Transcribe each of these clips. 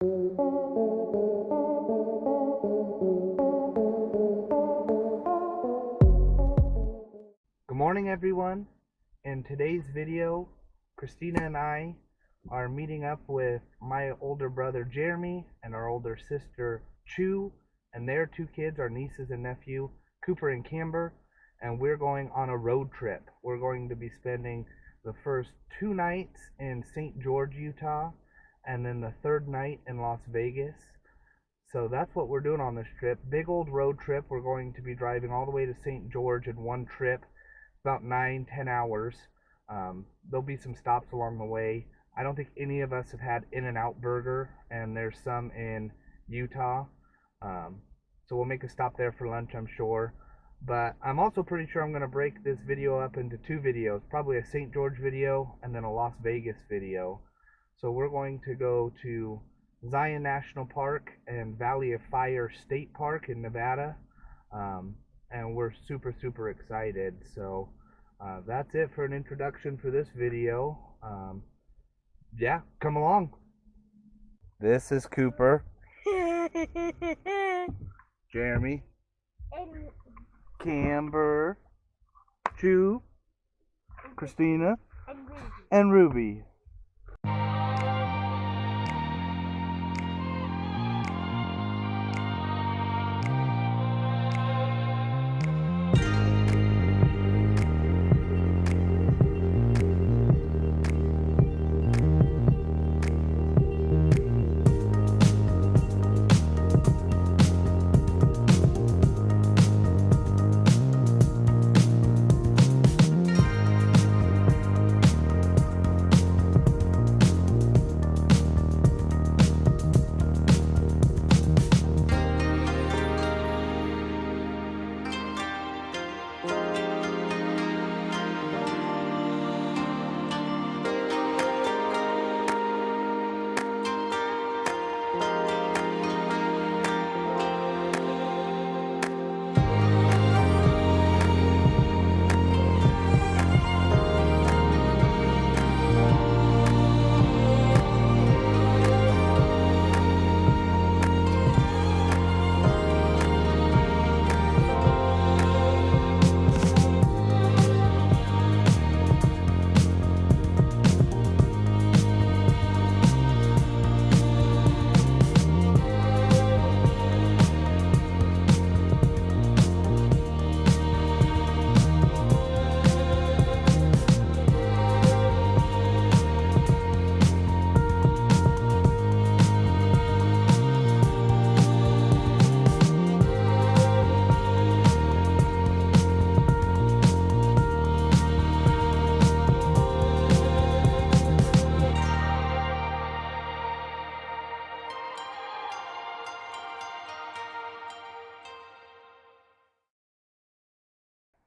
Good morning, everyone. In today's video, Christina and I are meeting up with my older brother Jeremy and our older sister Chu and their two kids, our nieces and nephew, Cooper and Kamber, and we're going on a road trip. We're going to be spending the first 2 nights in St. George, Utah, and then the third night in Las Vegas. So that's what we're doing on this trip. Big old road trip. We're going to be driving all the way to St. George in one trip, about 9-10 hours. There'll be some stops along the way. I don't think any of us have had In-N-Out Burger, and there's some in Utah. So we'll make a stop there for lunch, I'm sure. But I'm also pretty sure I'm going to break this video up into 2 videos, probably a St. George video and then a Las Vegas video. So we're going to go to Zion National Park and Valley of Fire State Park in Nevada. And we're super excited. So that's it for an introduction for this video. Yeah, come along. This is Cooper, Jeremy, Kamber, Chu, Christina, and Ruby.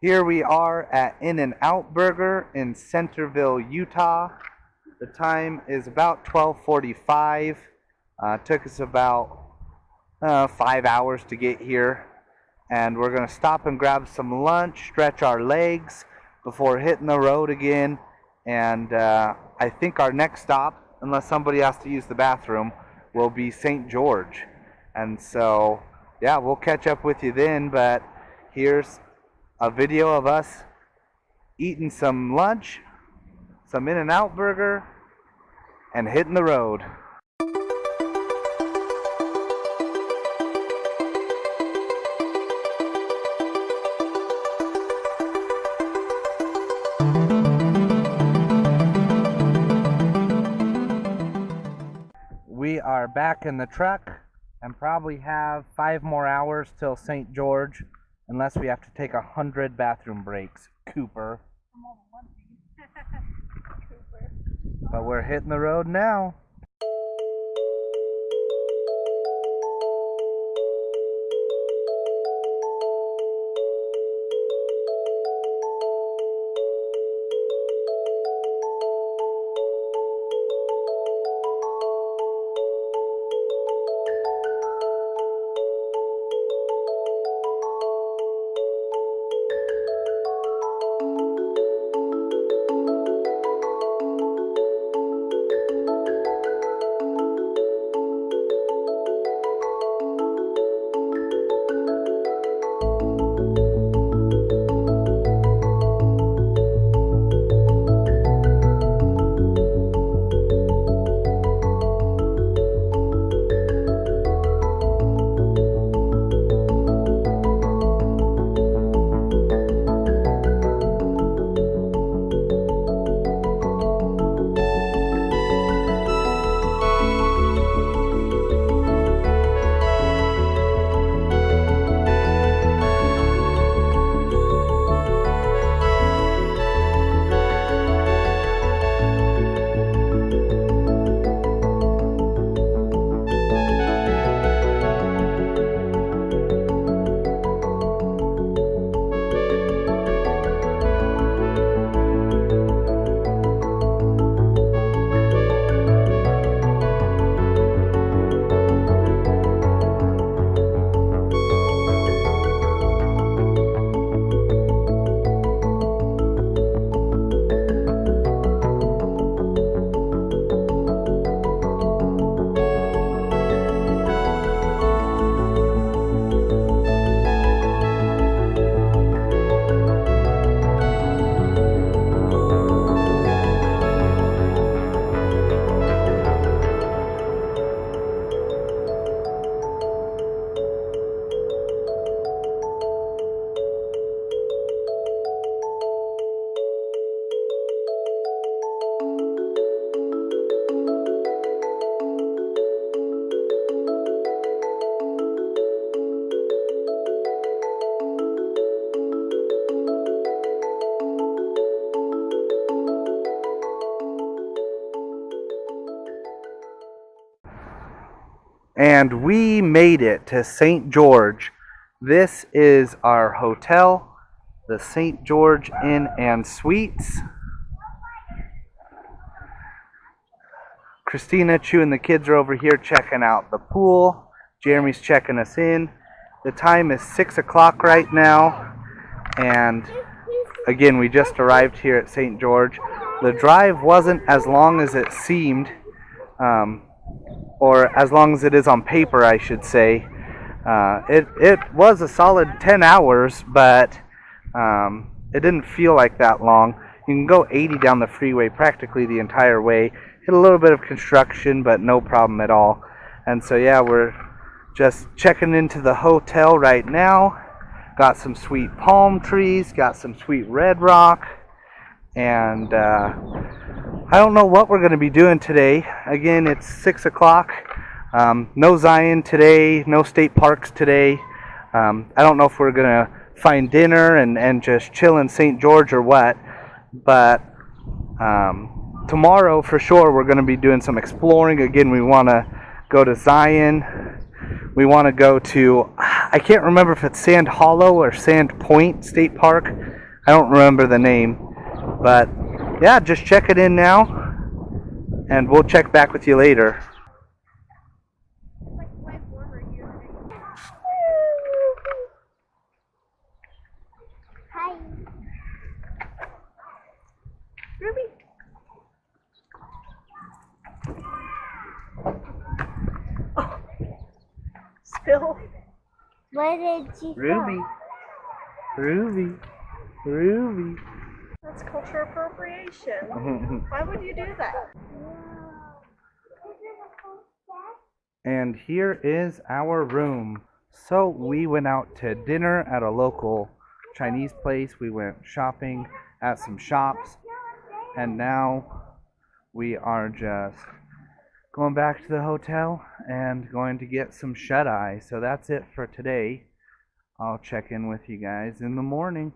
Here we are at In-N-Out Burger in Centerville, Utah. The time is about 12:45. Took us about 5 hours to get here. And we're going to stop and grab some lunch, stretch our legs before hitting the road again. And I think our next stop, unless somebody has to use the bathroom, will be St. George. And so, yeah, we'll catch up with you then. But here's a video of us eating some lunch, some In-N-Out Burger, and hitting the road. We are back in the truck and probably have 5 more hours till St. George. Unless we have to take 100 bathroom breaks, Cooper. But we're hitting the road now. And we made it to St. George. This is our hotel, the St. George Inn and Suites. Christina, Chu, and the kids are over here checking out the pool. Jeremy's checking us in. The time is 6 o'clock right now. And again, we just arrived here at St. George. The drive wasn't as long as it seemed, or as long as it is on paper, I should say. It was a solid 10 hours, but it didn't feel like that long. You can go 80 down the freeway practically the entire way. Hit a little bit of construction, but no problem at all. And so yeah, we're just checking into the hotel right now. Got some sweet palm trees, got some sweet red rock, and I don't know what we're going to be doing today. Again, it's 6 o'clock. No Zion today, no state parks today. I don't know if we're going to find dinner and just chill in St. George or what, but tomorrow for sure we're going to be doing some exploring. Again, we want to go to Zion. We want to go to, I can't remember if it's Sand Hollow or Sand Point State Park. I don't remember the name, but yeah, just check it in now, and we'll check back with you later. Hi. Ruby. Oh. Spill. Where did you Ruby. go? Ruby. That's culture appropriation. Why would you do that? And here is our room. So we went out to dinner at a local Chinese place. We went shopping at some shops. And now we are just going back to the hotel and going to get some shut-eye. So that's it for today. I'll check in with you guys in the morning.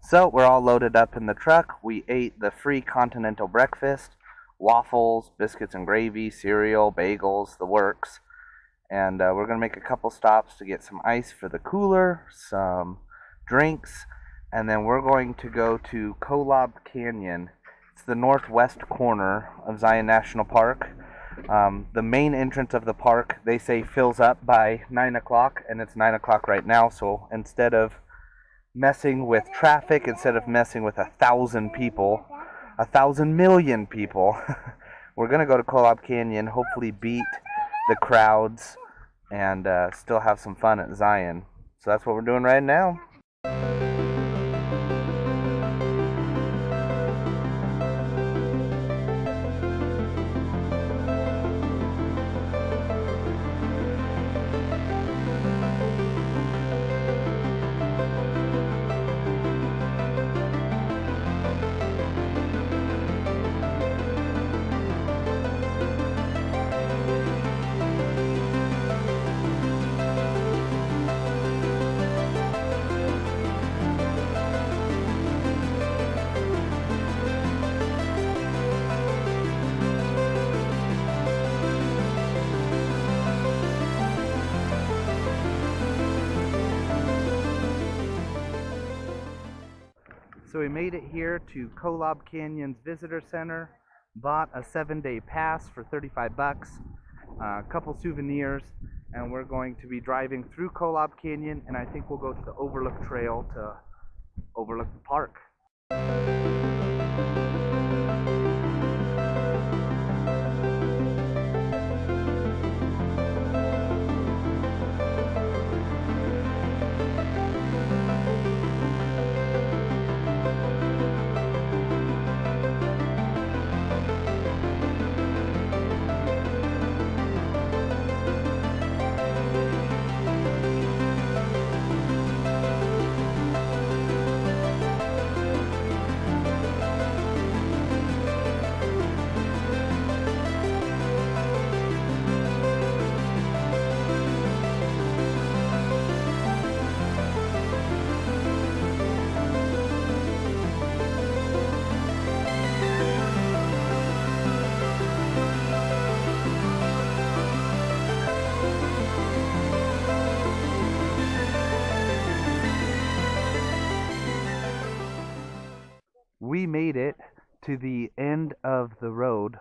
So we're all loaded up in the truck. We ate the free continental breakfast, waffles, biscuits and gravy, cereal, bagels, the works. And we're going to make a couple stops to get some ice for the cooler, some drinks, and then we're going to go to Kolob Canyon. It's the northwest corner of Zion National Park. The main entrance of the park, they say, fills up by 9 o'clock, and it's 9 o'clock right now, so instead of messing with traffic, instead of messing with 1,000 people, 1,000 million people, we're going to go to Kolob Canyon, hopefully beat the crowds, and still have some fun at Zion. So that's what we're doing right now. So we made it here to Kolob Canyons Visitor Center, bought a 7-day pass for 35 bucks, a couple souvenirs, and we're going to be driving through Kolob Canyon, and I think we'll go to the Overlook Trail to overlook the park. we made it to the end of the road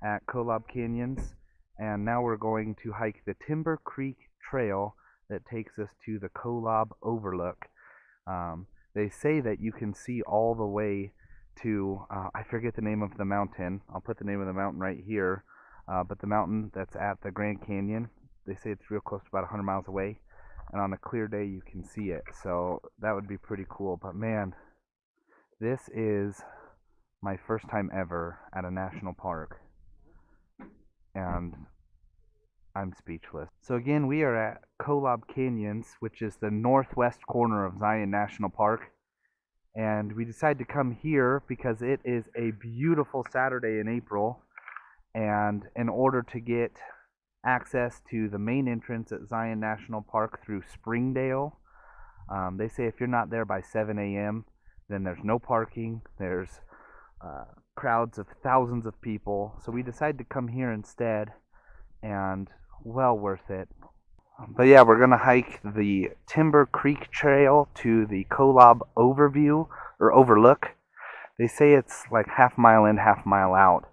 at Kolob Canyons, and now we're going to hike the Timber Creek Trail that takes us to the Kolob Overlook. They say that you can see all the way to, I forget the name of the mountain. I'll put the name of the mountain right here. But the mountain that's at the Grand Canyon, they say it's real close to about 100 miles away. And on a clear day, you can see it. So that would be pretty cool. But man, this is my first time ever at a national park. And I'm speechless. So again, we are at Kolob Canyons, which is the northwest corner of Zion National Park. And we decided to come here because it is a beautiful Saturday in April. And in order to get access to the main entrance at Zion National Park through Springdale, they say if you're not there by 7 a.m., then there's no parking. There's crowds of thousands of people. So we decided to come here instead, and well worth it. But yeah, we're going to hike the Timber Creek Trail to the Kolob Overlook. They say it's like half mile in, half mile out.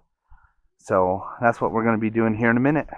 So that's what we're going to be doing here in a minute.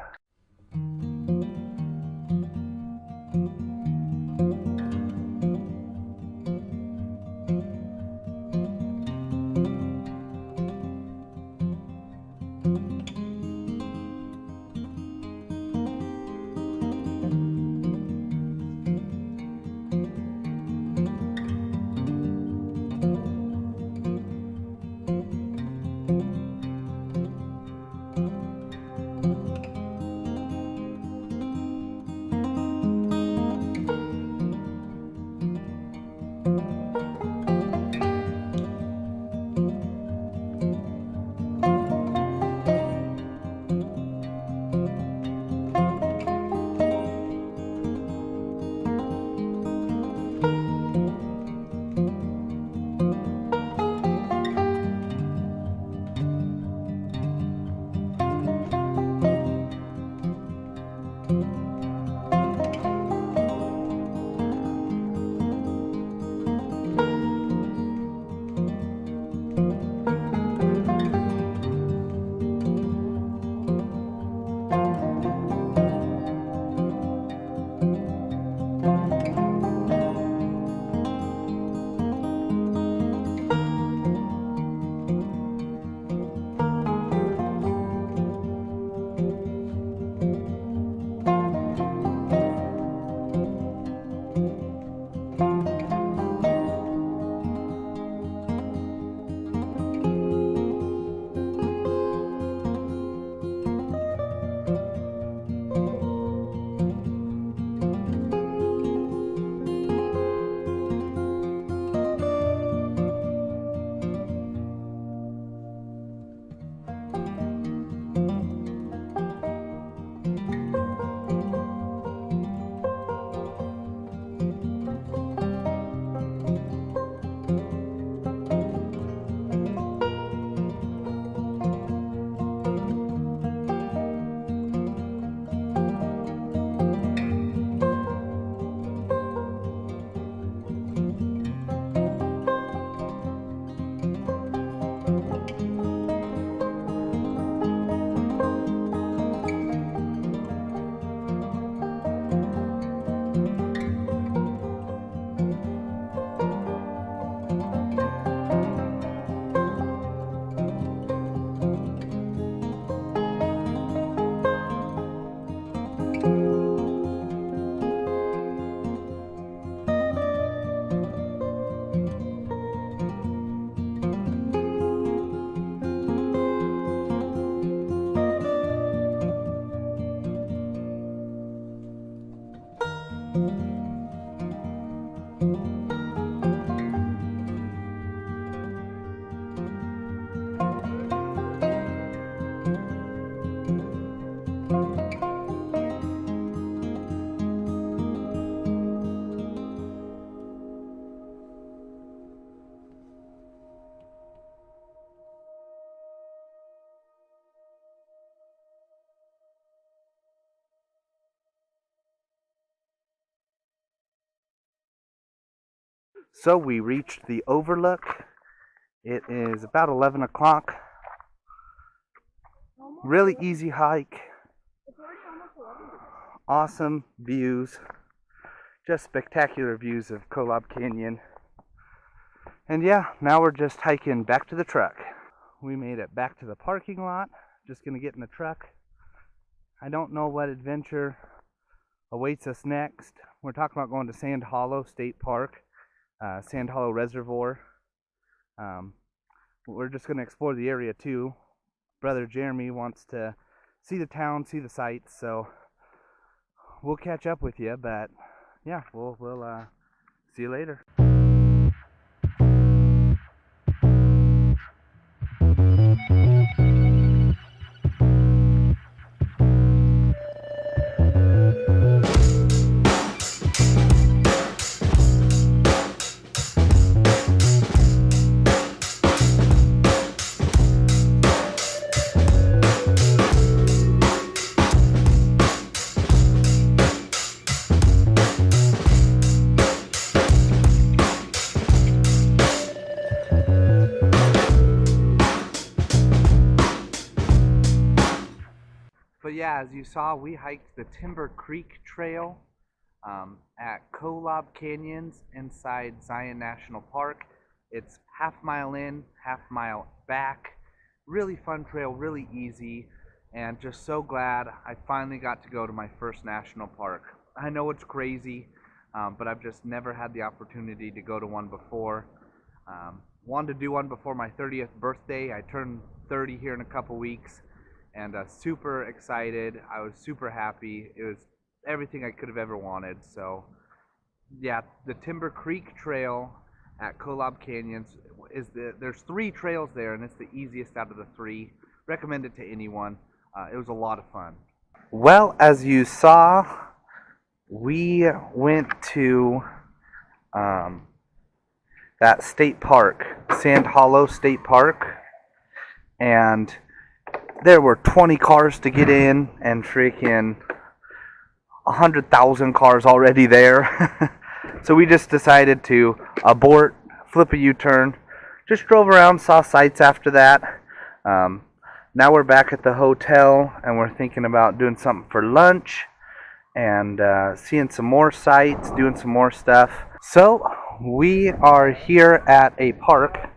So we reached the overlook, It is about 11 o'clock. Really easy hike. Awesome views. Just spectacular views of Kolob Canyon. And yeah, now we're just hiking back to the truck. We made it back to the parking lot. Just gonna get in the truck. I don't know what adventure awaits us next. We're talking about going to Sand Hollow State Park, Sand Hollow Reservoir. We're just gonna explore the area too. Brother Jeremy wants to see the town, see the sights, so we'll catch up with you. But yeah, we'll see you later. But yeah, as you saw, we hiked the Timber Creek Trail at Kolob Canyons inside Zion National Park. It's half-mile in, half-mile back. Really fun trail, really easy, and just so glad I finally got to go to my first national park. I know it's crazy, but I've just never had the opportunity to go to one before. Wanted to do one before my 30th birthday. I turn 30 here in a couple weeks. And super excited. I was super happy. It was everything I could have ever wanted. So yeah, the Timber Creek Trail at Kolob Canyons there's 3 trails there, and it's the easiest out of the 3. Recommend it to anyone. It was a lot of fun. Well, as you saw, we went to that state park, Sand Hollow State Park, and there were 20 cars to get in and freaking 100,000 cars already there. So we just decided to abort, flip a U-turn, just drove around, saw sights after that. Now we're back at the hotel and we're thinking about doing something for lunch and seeing some more sights, doing some more stuff. So we are here at a park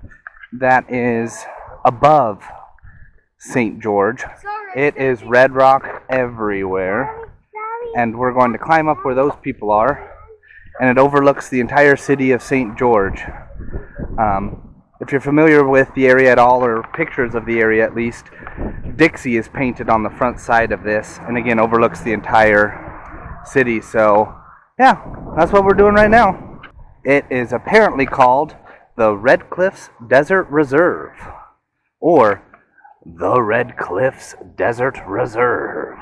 that is above St. George. It is red rock everywhere, and we're going to climb up where those people are, and it overlooks the entire city of St. George. If you're familiar with the area at all, or pictures of the area at least, Dixie is painted on the front side of this, and again overlooks the entire city. So yeah, that's what we're doing right now. It is apparently called the Red Cliffs Desert Reserve, or the Red Cliffs Desert Reserve.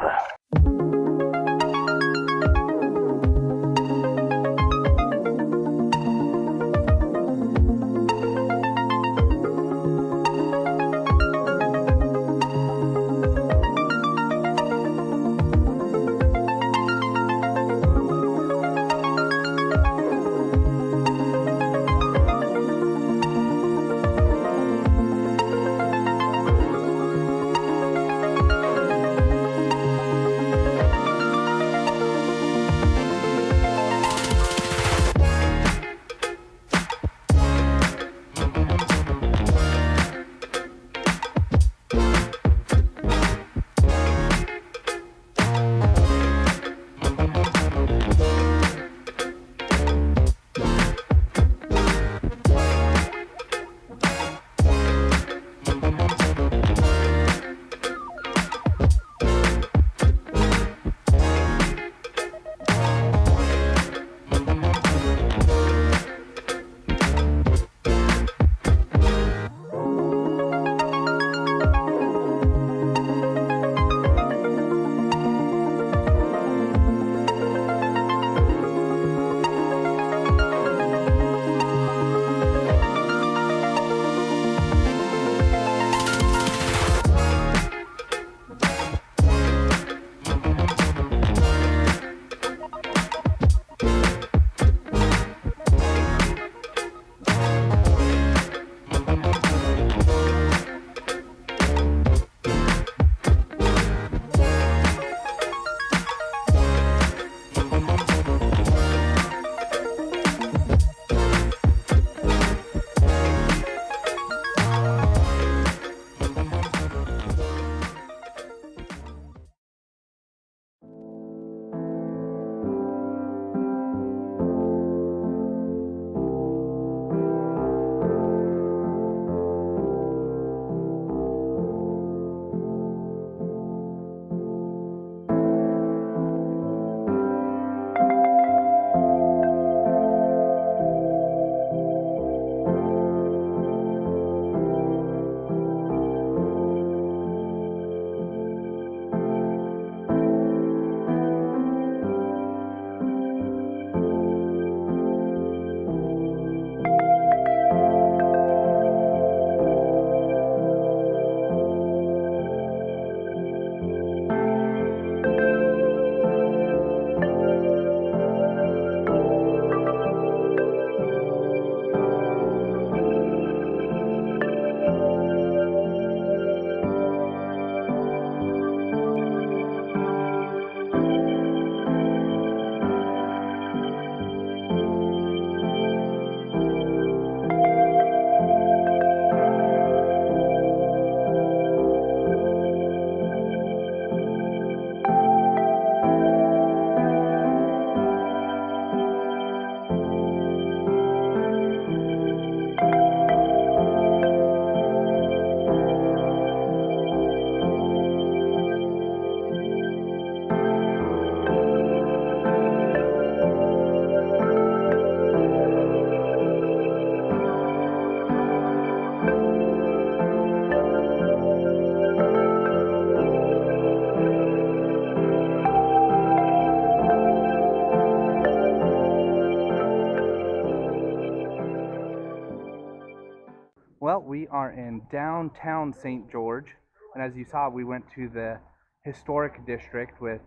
are in downtown St. George, and as you saw, we went to the historic district with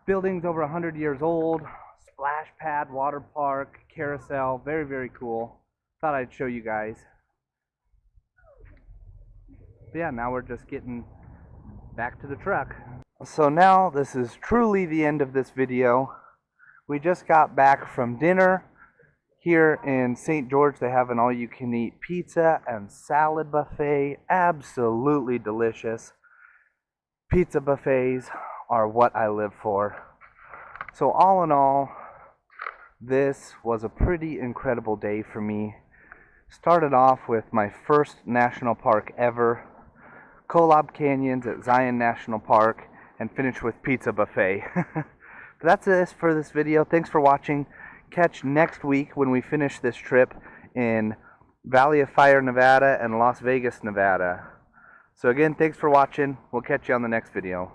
buildings over 100 years old, splash pad, water park, carousel, very, very cool. Thought I'd show you guys. But yeah, now we're just getting back to the truck. So now this is truly the end of this video. We just got back from dinner. Here in St. George, they have an all-you-can-eat pizza and salad buffet. Absolutely delicious. Pizza buffets are what I live for. So all in all, this was a pretty incredible day for me. Started off with my first national park ever, Kolob Canyons at Zion National Park, and finished with pizza buffet. That's it for this video. Thanks for watching. Catch next week when we finish this trip in Valley of Fire, Nevada and Las Vegas, Nevada. So again, thanks for watching. We'll catch you on the next video.